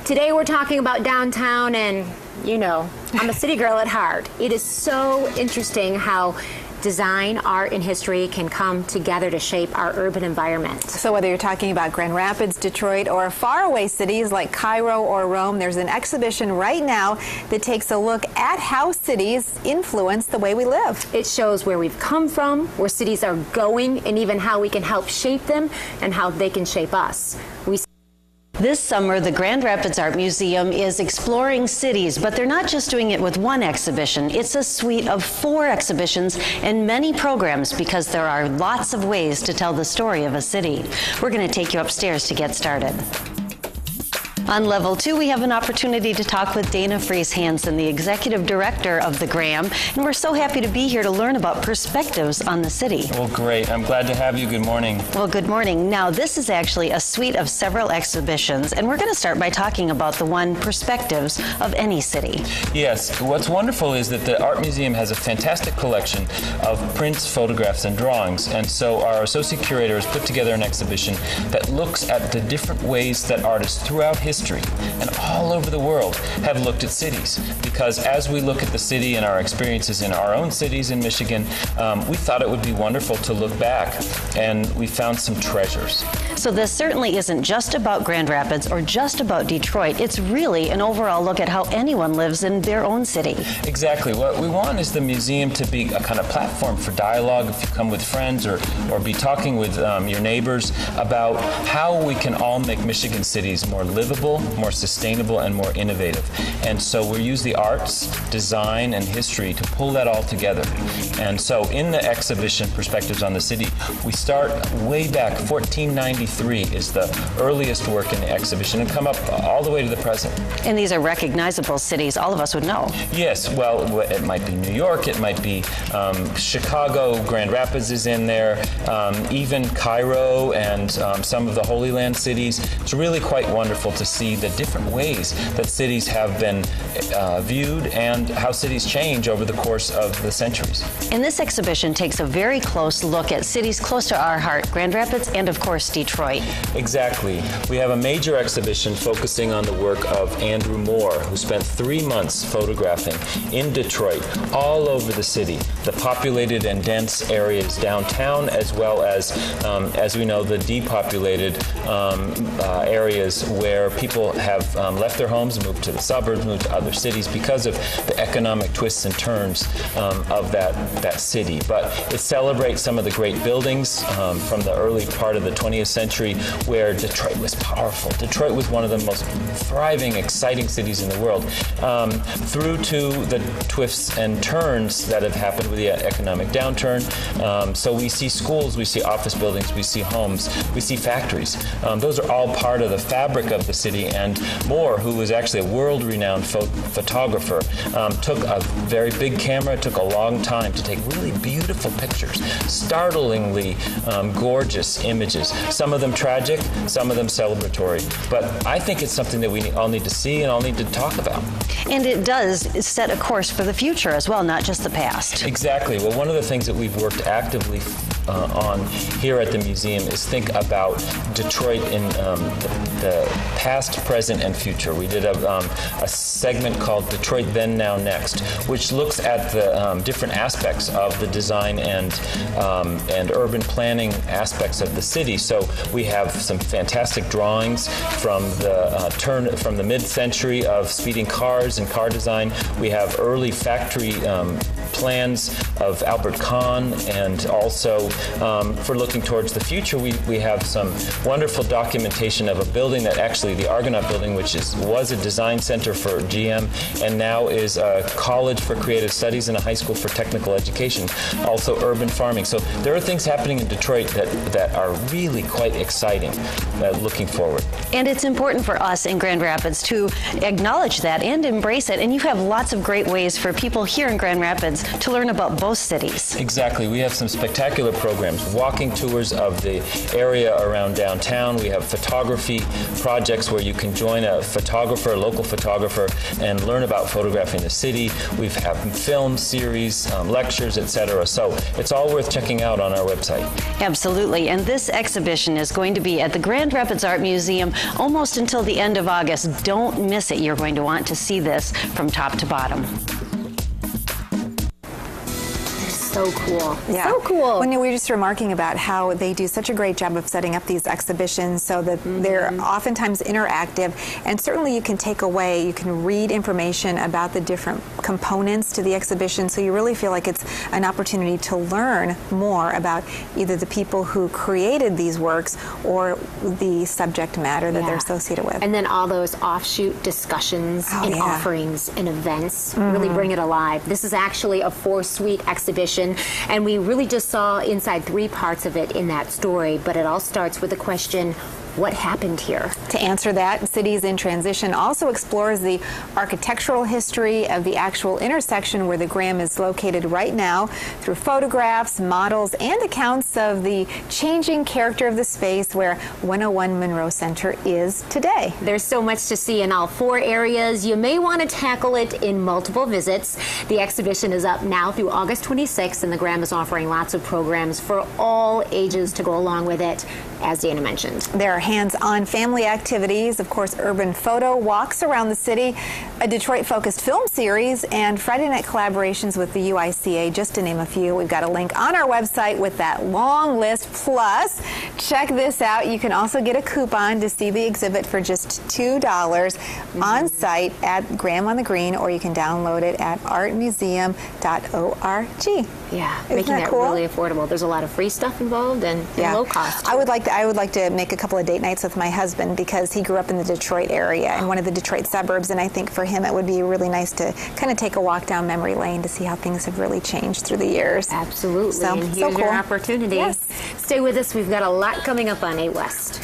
Today we're talking about downtown, and you know, I'm a city girl at heart. It is so interesting how design, art, and history can come together to shape our urban environment. So whether you're talking about Grand Rapids, Detroit, or faraway cities like Cairo or Rome, there's an exhibition right now that takes a look at how cities influence the way we live. It shows where we've come from, where cities are going, and even how we can help shape them and how they can shape us. This summer, the Grand Rapids Art Museum is exploring cities, but they're not just doing it with one exhibition. It's a suite of 4 exhibitions and many programs because there are lots of ways to tell the story of a city. We're going to take you upstairs to get started. On level 2, we have an opportunity to talk with Dana Freese Hansen, the executive director of the GRAM, and we're so happy to be here to learn about perspectives on the city. Well, great. I'm glad to have you. Good morning. Well, good morning. Now, this is actually a suite of several exhibitions, and we're going to start by talking about the one, perspectives of any city. Yes. What's wonderful is that the Art Museum has a fantastic collection of prints, photographs, and drawings, and so our associate curator has put together an exhibition that looks at the different ways that artists throughout history and all over the world have looked at cities. Because as we look at the city and our experiences in our own cities in Michigan, we thought it would be wonderful to look back, and we found some treasures. So this certainly isn't just about Grand Rapids or just about Detroit. It's really an overall look at how anyone lives in their own city. Exactly. What we want is the museum to be a kind of platform for dialogue if you come with friends or be talking with your neighbors about how we can all make Michigan cities more livable, more sustainable, and more innovative. And so we use the arts, design, and history to pull that all together. And so in the exhibition, Perspectives on the City, we start way back. 1493 is the earliest work in the exhibition and come up all the way to the present. And these are recognizable cities all of us would know. Yes. Well, it might be New York, it might be Chicago, Grand Rapids is in there, even Cairo and some of the Holy Land cities. It's really quite wonderful to see the different ways that cities have been viewed and how cities change over the course of the centuries. And this exhibition takes a very close look at cities close to our heart, Grand Rapids and, of course, Detroit. Exactly. We have a major exhibition focusing on the work of Andrew Moore, who spent 3 months photographing in Detroit, all over the city, the populated and dense areas downtown, as well as we know, the depopulated areas where people have left their homes, moved to the suburbs, moved to other cities because of the economic twists and turns of that city. But it celebrates some of the great buildings from the early part of the 20th century where Detroit was powerful. Detroit was one of the most thriving, exciting cities in the world, through to the twists and turns that have happened with the economic downturn. So we see schools, we see office buildings, we see homes, we see factories. Those are all part of the fabric of the city, and Moore, who was actually a world-renowned photographer, took a very big camera. It took a long time to take really beautiful pictures, startlingly gorgeous images, some of them tragic, some of them celebratory. But I think it's something that we all need to see and all need to talk about. And it does set a course for the future as well, not just the past. Exactly. Well, one of the things that we've worked actively on here at the museum is think about Detroit in the past, present, and future. We did a segment called Detroit Then, Now, Next, which looks at the different aspects of the design and urban planning aspects of the city. So we have some fantastic drawings from the mid-century of speeding cars and car design. We have early factory plans of Albert Kahn, and also for looking towards the future, we have some wonderful documentation of a building that actually, the Argonaut Building, which was a design center for GM and now is a college for creative studies and a high school for technical education, also urban farming. So there are things happening in Detroit that are really quite exciting, looking forward. And it's important for us in Grand Rapids to acknowledge that and embrace it. And you have lots of great ways for people here in Grand Rapids to learn about both cities. Exactly. We have some spectacular programs, walking tours of the area around downtown. We have photography projects where you can join a photographer, a local photographer, and learn about photographing the city. We have film series, lectures, etc. So it's all worth checking out on our website. Absolutely. And this exhibition is going to be at the Grand Rapids Art Museum almost until the end of August. Don't miss it. You're going to want to see this from top to bottom. So cool. Yeah. So cool. When we were just remarking about how they do such a great job of setting up these exhibitions so that they're oftentimes interactive, and certainly you can take away, you can read information about the different components to the exhibition, so you really feel like it's an opportunity to learn more about either the people who created these works or the subject matter that they're associated with. And then all those offshoot discussions and offerings and events really bring it alive. This is actually a 4-suite exhibition, and we really just saw inside 3 parts of it in that story, but it all starts with the question, what happened here? To answer that, Cities in Transition also explores the architectural history of the actual intersection where the Graham is located right now through photographs, models, and accounts of the changing character of the space where 101 Monroe Center is today. There's so much to see in all 4 areas. You may want to tackle it in multiple visits. The exhibition is up now through August 26th, and the Graham is offering lots of programs for all ages to go along with it, as Dana mentioned. There are hands-on family activities, of course, urban photo walks around the city, a Detroit-focused film series, and Friday night collaborations with the UICA, just to name a few. We've got a link on our website with that long list. Plus, check this out. You can also get a coupon to see the exhibit for just $2 on site at Graham on the Green, or you can download it at artmuseum.org. Yeah, Isn't making that that cool? really affordable. There's a lot of free stuff involved and low cost. I would like to make a couple of date nights with my husband because he grew up in the Detroit area, in one of the Detroit suburbs, and I think for him it would be really nice to kind of take a walk down memory lane to see how things have really changed through the years. Absolutely. So, And here's so cool. your opportunity. Yes. Stay with us. We've got a lot coming up on 8 West.